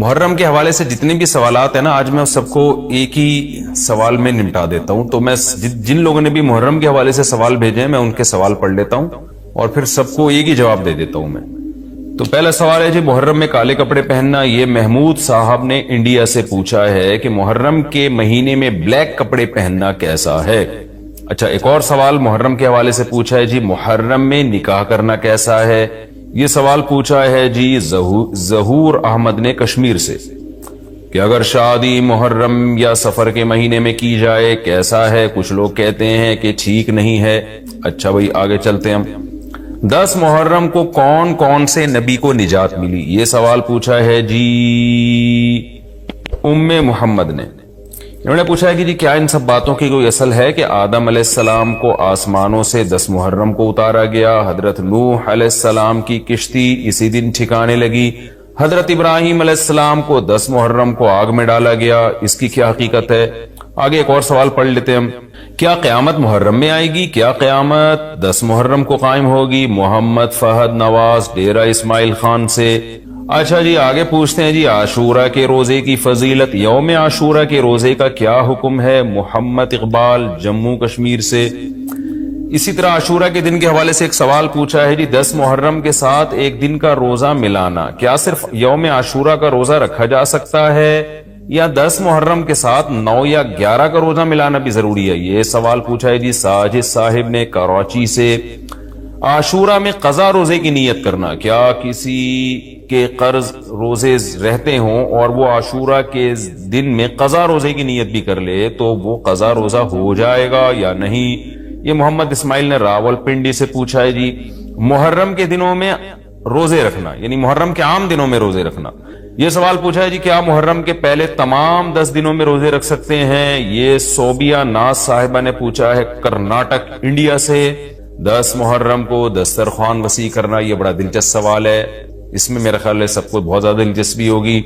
محرم کے حوالے سے جتنے بھی سوالات ہیں نا، آج میں سب کو ایک ہی سوال میں نمٹا دیتا ہوں. تو میں جن لوگوں نے بھی محرم کے حوالے سے سوال بھیجے ہیں میں ان کے سوال پڑھ لیتا ہوں اور پھر سب کو ایک ہی جواب دے دیتا ہوں میں. تو پہلا سوال ہے جی، محرم میں کالے کپڑے پہننا. یہ محمود صاحب نے انڈیا سے پوچھا ہے کہ محرم کے مہینے میں بلیک کپڑے پہننا کیسا ہے. اچھا، ایک اور سوال محرم کے حوالے سے پوچھا ہے جی، محرم میں نکاح کرنا کیسا ہے. یہ سوال پوچھا ہے جی ظہور احمد نے کشمیر سے کہ اگر شادی محرم یا سفر کے مہینے میں کی جائے کیسا ہے. کچھ لوگ کہتے ہیں کہ ٹھیک نہیں ہے. اچھا بھائی آگے چلتے ہیں ہم. 10 محرم کو کون کون سے نبی کو نجات ملی. یہ سوال پوچھا ہے جی محمد نے. انہوں نے پوچھا ہے کہ جی کیا ان سب باتوں کی کوئی اصل ہے کہ آدم علیہ السلام کو آسمانوں سے 10 محرم کو اتارا گیا، حضرت نوح علیہ السلام کی کشتی اسی دن ٹھکانے لگی، حضرت ابراہیم علیہ السلام کو 10 محرم کو آگ میں ڈالا گیا، اس کی کیا حقیقت ہے. آگے ایک اور سوال پڑھ لیتے ہیں ہم. کیا قیامت محرم میں آئے گی؟ کیا قیامت 10 محرم کو قائم ہوگی؟ محمد فہد نواز ڈیرہ اسماعیل خان سے. اچھا جی آگے پوچھتے ہیں جی عاشورہ کے روزے کی فضیلت. یوم عاشورہ کے روزے کا کیا حکم ہے؟ محمد اقبال جموں کشمیر سے. اسی طرح عاشورہ کے دن کے حوالے سے ایک سوال پوچھا ہے جی 10 محرم کے ساتھ ایک دن کا روزہ ملانا، کیا صرف یوم عاشورہ کا روزہ رکھا جا سکتا ہے یا 10 محرم کے ساتھ 9 یا 11 کا روزہ ملانا بھی ضروری ہے؟ یہ سوال پوچھا ہے جی ساجد صاحب نے کراچی سے. عاشورہ میں قضا روزے کی نیت کرنا، کیا کسی کے قرض روزے رہتے ہوں اور وہ عاشورہ کے دن میں قضا روزے کی نیت بھی کر لے تو وہ قضا روزہ ہو جائے گا یا نہیں؟ یہ محمد اسماعیل نے راول پنڈی سے پوچھا ہے جی محرم کے دنوں میں روزے رکھنا، یعنی محرم کے عام دنوں میں روزے رکھنا. یہ سوال پوچھا ہے جی کیا محرم کے پہلے تمام 10 دنوں میں روزے رکھ سکتے ہیں؟ یہ صوبیہ ناز صاحبہ نے پوچھا ہے کرناٹک انڈیا سے. 10 محرم کو دسترخوان وسیع کرنا، یہ بڑا دلچسپ سوال ہے، اس میں میرا خیال ہے سب کو بہت زیادہ دلچسپی ہوگی.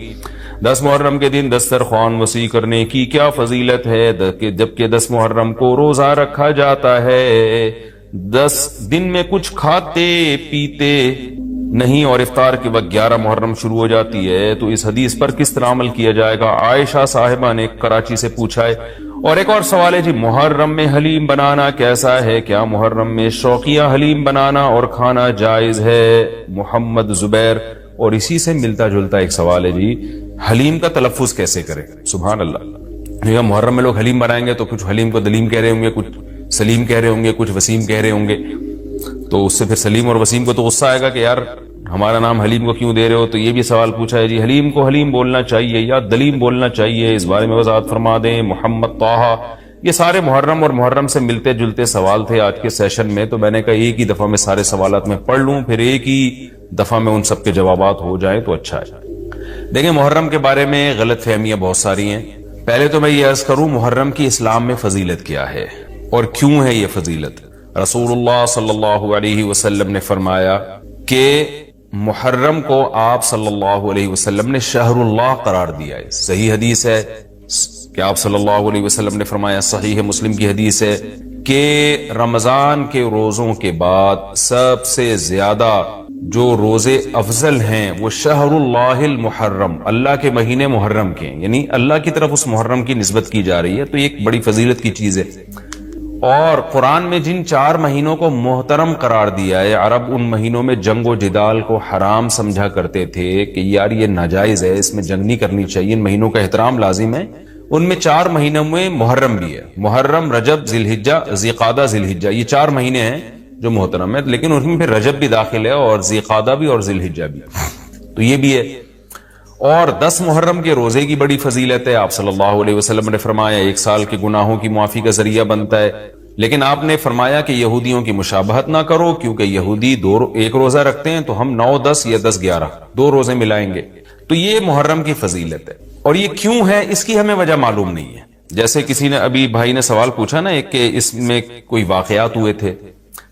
10 محرم کے دن دسترخوان وسیع کرنے کی کیا فضیلت ہے جبکہ 10 محرم کو روزہ رکھا جاتا ہے؟ 10 دن میں کچھ کھاتے پیتے نہیں اور افطار کے وقت 11 محرم شروع ہو جاتی ہے، تو اس حدیث پر کس طرح عمل کیا جائے گا؟ عائشہ صاحبہ نے کراچی سے پوچھا ہے. اور ایک اور سوال ہے جی محرم میں حلیم بنانا کیسا ہے؟ کیا محرم میں شوقیہ حلیم بنانا اور کھانا جائز ہے؟ محمد زبیر. اور اسی سے ملتا جلتا ایک سوال ہے جی حلیم کا تلفظ کیسے کریں؟ سبحان اللہ، یہ محرم میں لوگ حلیم بنائیں گے تو کچھ حلیم کو دلیم کہہ رہے ہوں گے، کچھ سلیم کہہ رہے ہوں گے، کچھ وسیم کہہ رہے ہوں گے. تو اس سے پھر سلیم اور وسیم کو تو غصہ آئے گا کہ یار ہمارا نام حلیم کو کیوں دے رہے ہو. تو یہ بھی سوال پوچھا ہے جی حلیم کو حلیم بولنا چاہیے یا دلیم بولنا چاہیے، اس بارے میں وضاحت فرما دیں. محمد طاہا. یہ سارے محرم اور محرم سے ملتے جلتے سوال تھے آج کے سیشن میں، تو میں نے کہا ایک ہی دفعہ میں سارے سوالات میں پڑھ لوں، پھر ایک ہی دفعہ میں ان سب کے جوابات ہو جائیں تو اچھا ہے. دیکھیں محرم کے بارے میں غلط فہمیاں بہت ساری ہیں. پہلے تو میں یہ عرض کروں محرم کی اسلام میں فضیلت کیا ہے اور کیوں ہے یہ فضیلت. رسول اللہ صلی اللہ علیہ وسلم نے فرمایا کہ محرم کو آپ صلی اللہ علیہ وسلم نے شہر اللہ قرار دیا ہے. صحیح حدیث ہے کہ آپ صلی اللہ علیہ وسلم نے فرمایا، صحیح مسلم کی حدیث ہے کہ رمضان کے روزوں کے بعد سب سے زیادہ جو روزے افضل ہیں وہ شہر اللہ المحرم، اللہ کے مہینے محرم کے، یعنی اللہ کی طرف اس محرم کی نسبت کی جا رہی ہے. تو یہ ایک بڑی فضیلت کی چیز ہے. اور قرآن میں جن 4 مہینوں کو محترم قرار دیا ہے، عرب ان مہینوں میں جنگ و جدال کو حرام سمجھا کرتے تھے کہ یار یہ ناجائز ہے، اس میں جنگ نہیں کرنی چاہیے، ان مہینوں کا احترام لازم ہے. ان میں 4 مہینوں میں محرم بھی ہے، محرم، رجب، ذی الحجہ، ذی قعدہ، ذی الحجہ، یہ 4 مہینے ہیں جو محترم ہے. لیکن ان میں پھر رجب بھی داخل ہے اور ذی قعدہ بھی اور ذی الحجہ بھی، تو یہ بھی ہے. اور 10 محرم کے روزے کی بڑی فضیلت ہے. آپ صلی اللہ علیہ وسلم نے فرمایا 1 سال کے گناہوں کی معافی کا ذریعہ بنتا ہے. لیکن آپ نے فرمایا کہ یہودیوں کی مشابہت نہ کرو، کیونکہ یہودی 1 روزہ رکھتے ہیں تو ہم 9، 10 یا 10، 11 2 روزے ملائیں گے. تو یہ محرم کی فضیلت ہے. اور یہ کیوں ہے اس کی ہمیں وجہ معلوم نہیں ہے. جیسے کسی نے ابھی بھائی نے سوال پوچھا نا ایک کہ اس میں کوئی واقعات ہوئے تھے،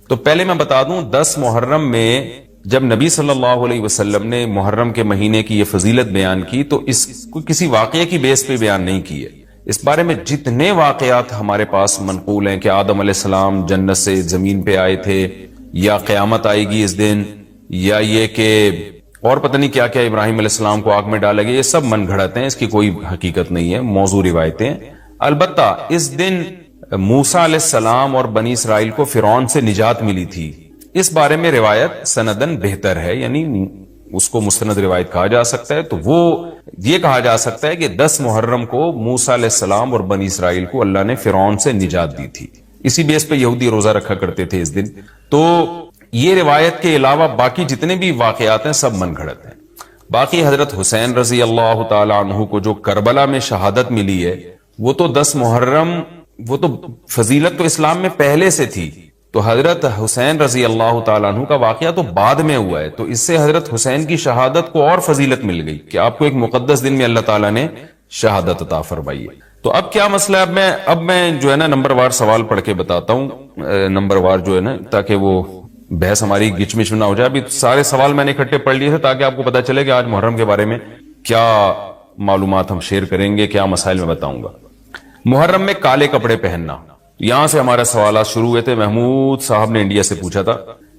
تو پہلے میں بتا دوں 10 محرم میں جب نبی صلی اللہ علیہ وسلم نے محرم کے مہینے کی یہ فضیلت بیان کی تو اس کو کسی واقعے کی بیس پہ بیان نہیں کی ہے. اس بارے میں جتنے واقعات ہمارے پاس منقول ہیں کہ آدم علیہ السلام جنت سے زمین پہ آئے تھے، یا قیامت آئے گی اس دن، یا یہ کہ اور پتہ نہیں کیا کیا ابراہیم علیہ السلام کو آگ میں ڈالا گیا، یہ سب من گھڑت ہیں، اس کی کوئی حقیقت نہیں ہے، موضوع روایتیں ہیں۔ البتہ اس دن موسیٰ علیہ السلام اور بنی اسرائیل کو فرعون سے نجات ملی تھی، اس بارے میں روایت سندن بہتر ہے، یعنی اس کو مستند روایت کہا جا سکتا ہے۔ تو وہ یہ کہا جا سکتا ہے کہ 10 محرم کو موسیٰ علیہ السلام اور بنی اسرائیل کو اللہ نے فرعون سے نجات دی تھی، اسی بیس پہ یہودی روزہ رکھا کرتے تھے اس دن۔ تو یہ روایت کے علاوہ باقی جتنے بھی واقعات ہیں سب من گھڑت ہیں۔ باقی حضرت حسین رضی اللہ تعالی عنہ کو جو کربلا میں شہادت ملی ہے، وہ تو 10 محرم، وہ تو فضیلت تو اسلام میں پہلے سے تھی، تو حضرت حسین رضی اللہ تعالیٰ عنہ کا واقعہ تو بعد میں ہوا ہے، تو اس سے حضرت حسین کی شہادت کو اور فضیلت مل گئی کہ آپ کو ایک مقدس دن میں اللہ تعالیٰ نے شہادت عطا فرمائی ہے۔ تو اب کیا مسئلہ ہے، اب میں جو ہے نا نمبر وار سوال پڑھ کے بتاتا ہوں، نمبر وار جو ہے نا، تاکہ وہ بحث ہماری گچ مچ نہ ہو جائے۔ ابھی سارے سوال میں نے اکٹھے پڑھ لیے تھے تاکہ آپ کو پتا چلے کہ آج محرم کے بارے میں کیا معلومات ہم شیئر کریں گے، کیا مسائل میں بتاؤں گا۔ محرم میں کالے کپڑے پہننا، یہاں سے ہمارے سوالات شروع ہوئے تھے۔ محمود صاحب نے انڈیا سے پوچھا تھا،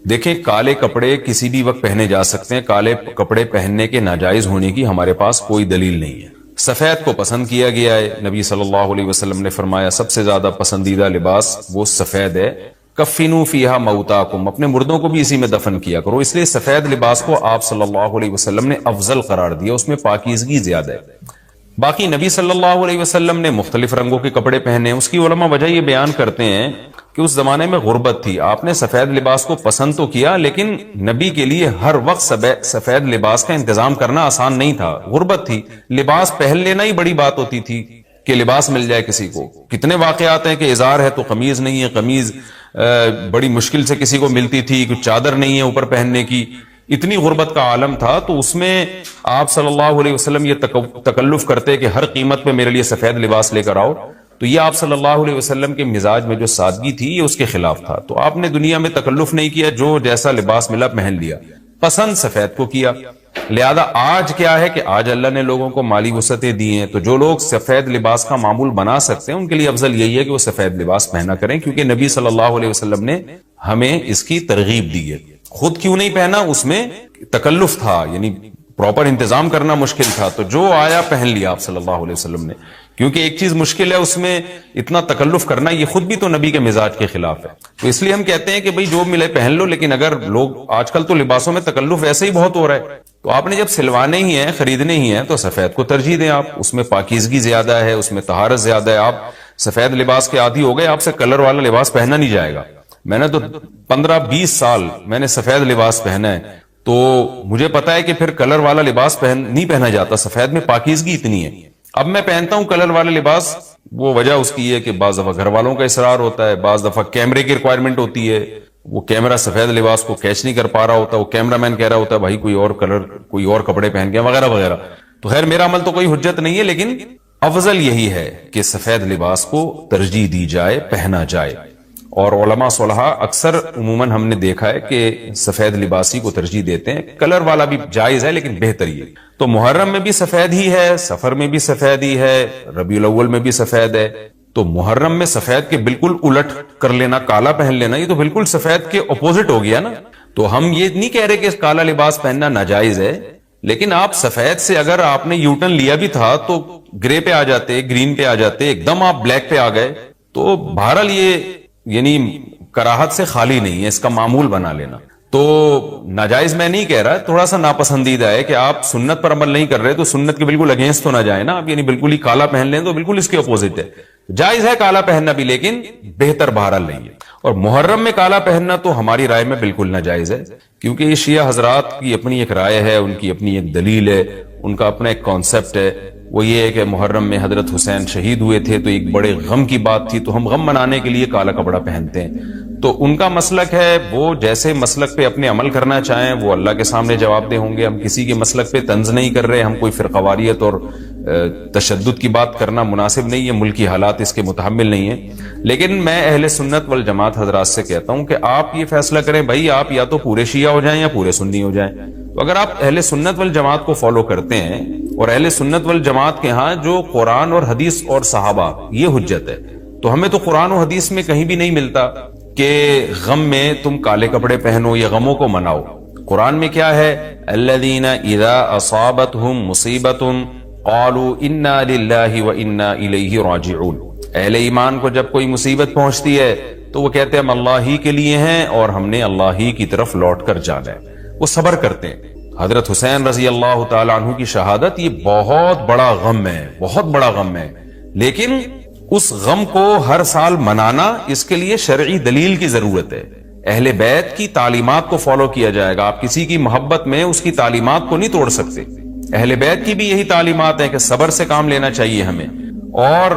دیکھیں کالے کپڑے کسی بھی وقت پہنے جا سکتے ہیں، کالے کپڑے پہننے کے ناجائز ہونے کی ہمارے پاس کوئی دلیل نہیں ہے۔ سفید کو پسند کیا گیا ہے، نبی صلی اللہ علیہ وسلم نے فرمایا سب سے زیادہ پسندیدہ لباس وہ سفید ہے۔ کفنوا فیہا موتاکم، اپنے مردوں کو بھی اسی میں دفن کیا کرو، اس لیے سفید لباس کو آپ صلی اللہ علیہ وسلم نے افضل قرار دیا، اس میں پاکیزگی زیادہ ہے۔ باقی نبی صلی اللہ علیہ وسلم نے مختلف رنگوں کے کپڑے پہنے، اس کی علماء وجہ یہ بیان کرتے ہیں کہ اس زمانے میں غربت تھی، آپ نے سفید لباس کو پسند تو کیا لیکن نبی کے لیے ہر وقت سفید لباس کا انتظام کرنا آسان نہیں تھا، غربت تھی، لباس پہن لینا ہی بڑی بات ہوتی تھی کہ لباس مل جائے کسی کو۔ کتنے واقعات ہیں کہ ازار ہے تو قمیض نہیں ہے، قمیض بڑی مشکل سے کسی کو ملتی تھی، کچھ چادر نہیں ہے اوپر پہننے کی، اتنی غربت کا عالم تھا۔ تو اس میں آپ صلی اللہ علیہ وسلم یہ تکلف کرتے کہ ہر قیمت پہ میرے لیے سفید لباس لے کر آؤ، تو یہ آپ صلی اللہ علیہ وسلم کے مزاج میں جو سادگی تھی یہ اس کے خلاف تھا۔ تو آپ نے دنیا میں تکلف نہیں کیا، جو جیسا لباس ملا پہن لیا، پسند سفید کو کیا۔ لہذا آج کیا ہے کہ آج اللہ نے لوگوں کو مالی وسعتیں دی ہیں، تو جو لوگ سفید لباس کا معمول بنا سکتے ہیں ان کے لیے افضل یہی ہے کہ وہ سفید لباس پہنا کریں، کیونکہ نبی صلی اللہ علیہ وسلم نے ہمیں اس کی ترغیب دی ہے۔ خود کیوں نہیں پہنا، اس میں تکلف تھا، یعنی پراپر انتظام کرنا مشکل تھا، تو جو آیا پہن لیا آپ صلی اللہ علیہ وسلم نے، کیونکہ ایک چیز مشکل ہے اس میں اتنا تکلف کرنا، یہ خود بھی تو نبی کے مزاج کے خلاف ہے۔ تو اس لیے ہم کہتے ہیں کہ بھئی جو ملے پہن لو، لیکن اگر لوگ آج کل تو لباسوں میں تکلف ایسے ہی بہت ہو رہا ہے، تو آپ نے جب سلوانے ہی ہیں، خریدنے ہی ہیں، تو سفید کو ترجیح دیں آپ، اس میں پاکیزگی زیادہ ہے، اس میں طہارت زیادہ ہے۔ آپ سفید لباس کے عادی ہو گئے، آپ سے کلر والا لباس پہنا نہیں جائے گا۔ میں نے تو 15-20 سال میں نے سفید لباس پہنا ہے، تو مجھے پتا ہے کہ پھر کلر والا لباس نہیں پہنا جاتا، سفید میں پاکیزگی اتنی ہے۔ اب میں پہنتا ہوں کلر والا لباس، وہ وجہ اس کی ہے کہ بعض دفعہ گھر والوں کا اصرار ہوتا ہے، بعض دفعہ کیمرے کی ریکوائرمنٹ ہوتی ہے، وہ کیمرہ سفید لباس کو کیچ نہیں کر پا رہا ہوتا، وہ کیمرہ مین کہہ رہا ہوتا ہے بھائی کوئی اور کلر، کوئی اور کپڑے پہن کے وغیرہ وغیرہ۔ تو خیر میرا عمل تو کوئی حجت نہیں ہے، لیکن افضل یہی ہے کہ سفید لباس کو ترجیح دی جائے، پہنا جائے۔ اور علماء صلحاء اکثر عموماً ہم نے دیکھا ہے کہ سفید لباسی کو ترجیح دیتے ہیں، کلر والا بھی جائز ہے لیکن بہتر یہ۔ تو محرم میں بھی سفید ہی ہے، سفر میں بھی سفید ہی ہے، ربیع الاول میں بھی سفید ہے، تو محرم میں سفید کے بالکل الٹ کر لینا، کالا پہن لینا، یہ تو بالکل سفید کے اپوزٹ ہو گیا نا۔ تو ہم یہ نہیں کہہ رہے کہ کالا لباس پہننا ناجائز ہے، لیکن آپ سفید سے اگر آپ نے یوٹرن لیا بھی تھا تو گرے پہ آ جاتے، گرین پہ آ جاتے، ایک دم آپ بلیک پہ آ گئے، تو بہرحال یہ یعنی کراہت سے خالی نہیں ہے، اس کا معمول بنا لینا۔ تو ناجائز میں نہیں کہہ رہا، تھوڑا سا ناپسندیدہ ہے کہ آپ سنت پر عمل نہیں کر رہے تو سنت کے بالکل اگینسٹ تو نہ جائیں نا آپ، یعنی بالکل ہی کالا پہن لیں تو بالکل اس کے اپوزٹ ہے۔ جائز ہے کالا پہننا بھی، لیکن بہتر بہرحال نہیں ہے۔ اور محرم میں کالا پہننا تو ہماری رائے میں بالکل ناجائز ہے، کیونکہ یہ شیعہ حضرات کی اپنی ایک رائے ہے، ان کی اپنی ایک دلیل ہے، ان کا اپنا ایک کانسیپٹ ہے، وہ یہ ہے کہ محرم میں حضرت حسین شہید ہوئے تھے تو ایک بڑے غم کی بات تھی، تو ہم غم منانے کے لیے کالا کپڑا پہنتے ہیں۔ تو ان کا مسلک ہے، وہ جیسے مسلک پہ اپنے عمل کرنا چاہیں وہ اللہ کے سامنے جواب دہ ہوں گے۔ ہم کسی کے مسلک پہ طنز نہیں کر رہے، ہم کوئی فرقواریت اور تشدد کی بات کرنا مناسب نہیں ہے، ملکی حالات اس کے متحمل نہیں ہیں۔ لیکن میں اہل سنت والجماعت حضرات سے کہتا ہوں کہ آپ یہ فیصلہ کریں، بھائی آپ یا تو پورے شیعہ ہو جائیں یا پورے سنی ہو جائیں۔ تو اگر آپ اہل سنت والجماعت کو فالو کرتے ہیں، اور اہل سنت والجماعت کے ہاں جو قرآن اور حدیث اور صحابہ یہ حجت ہے، تو ہمیں تو قرآن و حدیث میں کہیں بھی نہیں ملتا کہ غم میں تم کالے کپڑے پہنو یا غموں کو مناؤ۔ قرآن میں کیا ہے؟ الذین اذا اصابتہم مصیبۃ قالوا انا للہ وانا الیہ راجعون. اہل ایمان کو جب کوئی مصیبت پہنچتی ہے تو وہ کہتے ہیں ہم اللہ ہی کے لیے ہیں اور ہم نے اللہ ہی کی طرف لوٹ کر جانا ہے. وہ صبر کرتے ہیں. حضرت حسین رضی اللہ تعالی عنہ کی شہادت یہ بہت بڑا غم ہے، بہت بڑا غم ہے، لیکن اس غم کو ہر سال منانا، اس کے لیے شرعی دلیل کی ضرورت ہے. اہل بیت کی تعلیمات کو فالو کیا جائے گا. آپ کسی کی محبت میں اس کی تعلیمات کو نہیں توڑ سکتے. اہل بیت کی بھی یہی تعلیمات ہیں کہ صبر سے کام لینا چاہیے ہمیں. اور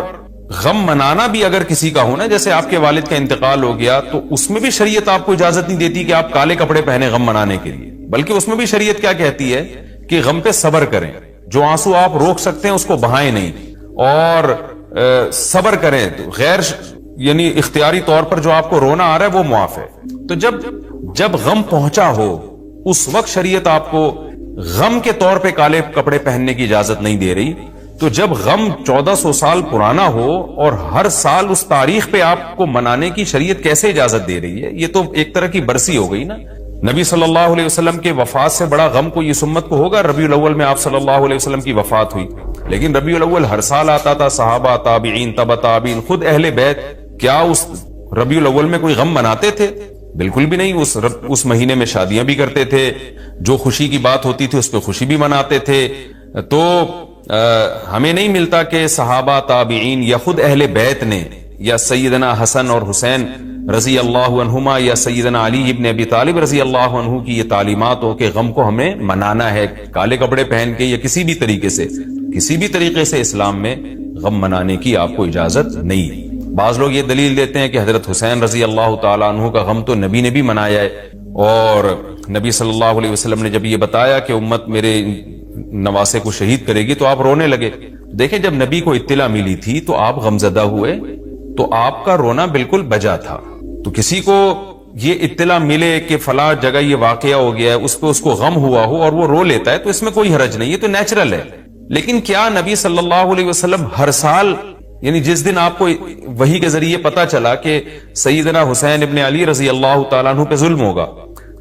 غم منانا بھی اگر کسی کا ہونا، جیسے آپ کے والد کا انتقال ہو گیا، تو اس میں بھی شریعت آپ کو اجازت نہیں دیتی کہ آپ کالے کپڑے پہنے غم منانے کے لیے، بلکہ اس میں بھی شریعت کیا کہتی ہے کہ غم پہ صبر کریں. جو آنسو آپ روک سکتے ہیں اس کو بہائیں نہیں، اور صبر کریں. تو غیر یعنی اختیاری طور پر جو آپ کو رونا آ رہا ہے وہ معاف ہے. تو جب غم پہنچا ہو اس وقت شریعت آپ کو غم کے طور پہ کالے کپڑے پہننے کی اجازت نہیں دے رہی. تو جب غم 1400 سال پرانا ہو اور ہر سال اس تاریخ پہ آپ کو منانے کی شریعت کیسے اجازت دے رہی ہے؟ یہ تو ایک طرح کی برسی ہو گئی نا. نبی صلی اللہ علیہ وسلم کے وفات سے بڑا غم کو اس امت کو ہوگا. ربیع الاول میں آپ صلی اللہ علیہ وسلم کی وفات ہوئی، لیکن ربیع الاول ہر سال آتا تھا. صحابہ، تابعین، تبع تابعین، خود اہل بیت کیا اس ربیع الاول میں کوئی غم مناتے تھے؟ بالکل بھی نہیں. اس مہینے میں شادیاں بھی کرتے تھے، جو خوشی کی بات ہوتی تھی اس پہ خوشی بھی مناتے تھے. تو ہمیں نہیں ملتا کہ صحابہ، تابعین یا خود اہل بیت نے، یا سیدنا حسن اور حسین رضی اللہ عنہما یا سیدنا علی ابن ابی طالب رضی اللہ عنہ کی یہ تعلیمات ہو کہ غم کو ہمیں منانا ہے کالے کپڑے پہن کے یا کسی بھی طریقے سے اسلام میں غم منانے کی آپ کو اجازت نہیں ہے. بعض لوگ یہ دلیل دیتے ہیں کہ حضرت حسین رضی اللہ تعالیٰ عنہ کا غم تو نبی نے بھی منایا ہے، اور نبی صلی اللہ علیہ وسلم نے جب یہ بتایا کہ امت میرے نواسے کو شہید کرے گی تو آپ رونے لگے. دیکھیں جب نبی کو اطلاع ملی تھی تو آپ غمزدہ ہوئے تو آپ کا رونا بالکل بجا تھا. تو کسی کو یہ اطلاع ملے کہ فلاں جگہ یہ واقعہ ہو گیا ہے، اس پہ اس کو غم ہوا ہو اور وہ رو لیتا ہے تو اس میں کوئی حرج نہیں، یہ تو نیچرل ہے. لیکن کیا نبی صلی اللہ علیہ وسلم ہر سال، یعنی جس دن آپ کو وحی کے ذریعے پتا چلا کہ سیدنا حسین ابن علی رضی اللہ تعالیٰ عنہ پہ ظلم ہوگا،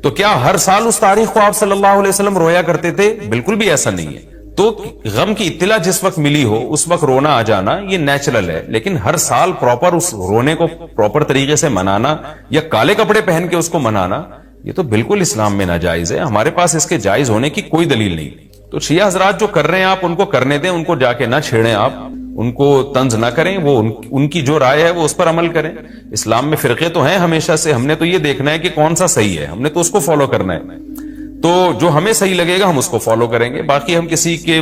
تو کیا ہر سال اس تاریخ کو آپ صلی اللہ علیہ وسلم رویا کرتے تھے؟ بالکل بھی ایسا نہیں ہے. تو غم کی اطلاع جس وقت ملی ہو اس وقت رونا آ جانا یہ نیچرل ہے، لیکن ہر سال پراپر اس رونے کو پراپر طریقے سے منانا یا کالے کپڑے پہن کے اس کو منانا یہ تو بالکل اسلام میں ناجائز ہے. ہمارے پاس اس کے جائز ہونے کی کوئی دلیل نہیں. تو شیعہ حضرات جو کر رہے ہیں آپ ان کو کرنے دیں، ان کو جا کے نہ چھیڑیں، آپ ان کو طنز نہ کریں. وہ ان کی جو رائے ہے وہ اس پر عمل کریں. اسلام میں فرقے تو ہیں ہمیشہ سے، ہم نے تو یہ دیکھنا ہے کہ کون سا صحیح ہے، ہم نے تو اس کو فالو کرنا ہے. تو جو ہمیں صحیح لگے گا ہم اس کو فالو کریں گے. باقی ہم کسی کے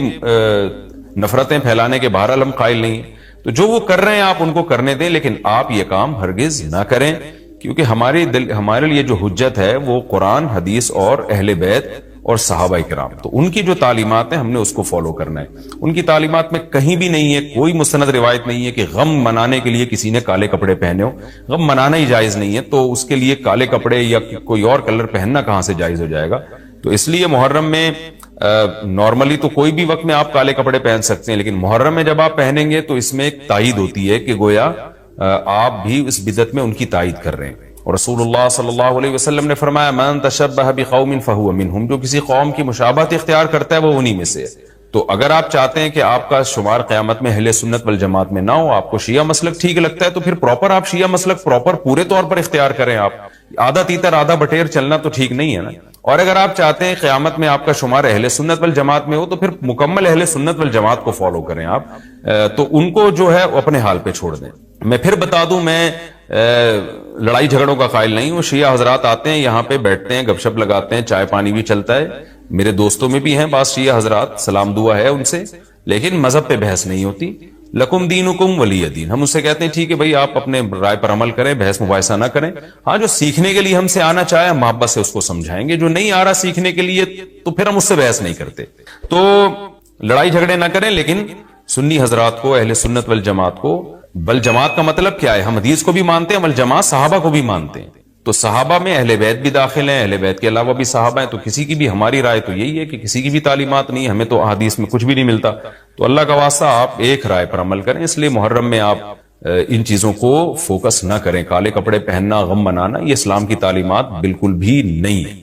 نفرتیں پھیلانے کے بہرحال ہم قائل نہیں. تو جو وہ کر رہے ہیں آپ ان کو کرنے دیں، لیکن آپ یہ کام ہرگز نہ کریں، کیونکہ ہمارے لیے جو حجت ہے وہ قرآن، حدیث اور اہل بیت اور صحابہ کرام. تو ان کی جو تعلیمات ہیں ہم نے اس کو فالو کرنا ہے. ان کی تعلیمات میں کہیں بھی نہیں ہے، کوئی مستند روایت نہیں ہے کہ غم منانے کے لیے کسی نے کالے کپڑے پہنے ہو. غم منانا ہی جائز نہیں ہے، تو اس کے لیے کالے کپڑے یا کوئی اور کلر پہننا کہاں سے جائز ہو جائے گا؟ تو اس لیے محرم میں نارملی تو کوئی بھی وقت میں آپ کالے کپڑے پہن سکتے ہیں، لیکن محرم میں جب آپ پہنیں گے تو اس میں ایک تائید ہوتی ہے کہ گویا آپ بھی اس بدعت میں ان کی تائید کر رہے ہیں. اور رسول اللہ صلی اللہ علیہ وسلم نے فرمایا من تشبہ بقوم فہو منہم، جو کسی قوم کی مشابہت اختیار کرتا ہے وہ انہی میں سے ہے. تو اگر آپ چاہتے ہیں کہ آپ کا شمار قیامت میں اہل سنت والجماعت میں نہ ہو، آپ کو شیعہ مسلک ٹھیک لگتا ہے تو پھر پراپر آپ شیعہ مسلک پراپر پورے طور پر اختیار کریں. آپ آدھا تیتر آدھا بٹیر چلنا تو ٹھیک نہیں ہے نا. اور اگر آپ چاہتے ہیں قیامت میں آپ کا شمار اہل سنت والجماعت میں ہو تو پھر مکمل اہل سنت والجماعت کو فالو کریں آپ. تو ان کو جو ہے اپنے حال پہ چھوڑ دیں. میں پھر بتا دوں، میں لڑائی جھگڑوں کا قائل نہیں ہوں. شیعہ حضرات آتے ہیں یہاں پہ بیٹھتے ہیں، گپ شپ لگاتے ہیں، چائے پانی بھی چلتا ہے. میرے دوستوں میں بھی ہیں بعض شیعہ حضرات، سلام دعا ہے ان سے، لیکن مذہب پہ بحث نہیں ہوتی. لکم دینکم ولی دین. ہم اس سے کہتے ہیں ٹھیک ہے بھائی آپ اپنے رائے پر عمل کریں، بحث مباحثہ نہ کریں. ہاں جو سیکھنے کے لیے ہم سے آنا چاہے ہم محبت سے اس کو سمجھائیں گے، جو نہیں آ رہا سیکھنے کے لیے تو پھر ہم اس سے بحث نہیں کرتے. تو لڑائی جھگڑے نہ کریں، لیکن سنی حضرات کو، اہل سنت والجماعت کو، بل جماعت کا مطلب کیا ہے؟ ہم حدیث کو بھی مانتے ہیں، بل جماعت صحابہ کو بھی مانتے ہیں. تو صحابہ میں اہل بیت بھی داخل ہیں، اہل بیت کے علاوہ بھی صحابہ ہیں. تو کسی کی بھی، ہماری رائے تو یہی ہے کہ کسی کی بھی تعلیمات نہیں، ہمیں تو احادیث میں کچھ بھی نہیں ملتا. تو اللہ کا واسطہ آپ ایک رائے پر عمل کریں. اس لیے محرم میں آپ ان چیزوں کو فوکس نہ کریں. کالے کپڑے پہننا، غم منانا، یہ اسلام کی تعلیمات بالکل بھی نہیں ہے.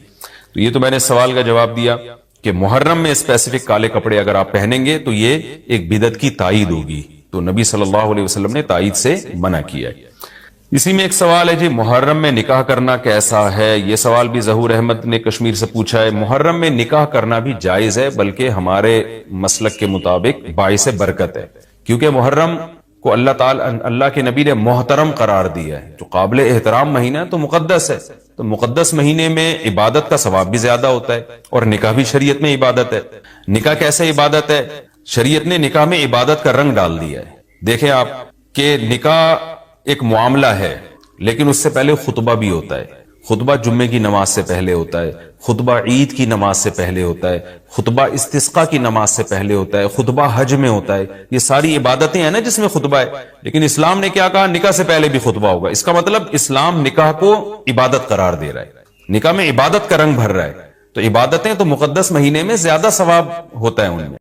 تو یہ تو میں نے سوال کا جواب دیا کہ محرم میں اسپیسیفک کالے کپڑے اگر آپ پہنیں گے تو یہ ایک بدعت کی تائید ہوگی، تو نبی صلی اللہ علیہ وسلم نے تائید سے منع کیا ہے۔ اسی میں ایک سوال ہے جی، محرم میں نکاح کرنا کیسا ہے؟ یہ سوال بھی ظہور احمد نے کشمیر سے پوچھا ہے۔ محرم میں نکاح کرنا بھی جائز ہے، بلکہ ہمارے مسلک کے مطابق باعث برکت ہے، کیونکہ محرم کو اللہ کے نبی نے محترم قرار دیا ہے، جو قابل احترام مہینہ ہے تو مقدس ہے، تو مقدس مہینے میں عبادت کا ثواب بھی زیادہ ہوتا ہے، اور نکاح بھی شریعت میں عبادت ہے۔ نکاح کیسے عبادت ہے؟ شریعت نے نکاح میں عبادت کا رنگ ڈال دیا ہے۔ دیکھیں آپ کہ نکاح ایک معاملہ ہے، لیکن اس سے پہلے خطبہ بھی ہوتا ہے۔ خطبہ جمعے کی نماز سے پہلے ہوتا ہے، خطبہ عید کی نماز سے پہلے ہوتا ہے، خطبہ استسقاء کی نماز سے پہلے ہوتا ہے، خطبہ حج میں ہوتا ہے۔ یہ ساری عبادتیں ہیں نا جس میں خطبہ ہے، لیکن اسلام نے کیا کہا؟ نکاح سے پہلے بھی خطبہ ہوگا۔ اس کا مطلب اسلام نکاح کو عبادت قرار دے رہا ہے، نکاح میں عبادت کا رنگ بھر رہا ہے، تو عبادتیں تو مقدس مہینے میں زیادہ ثواب ہوتا ہے ان میں۔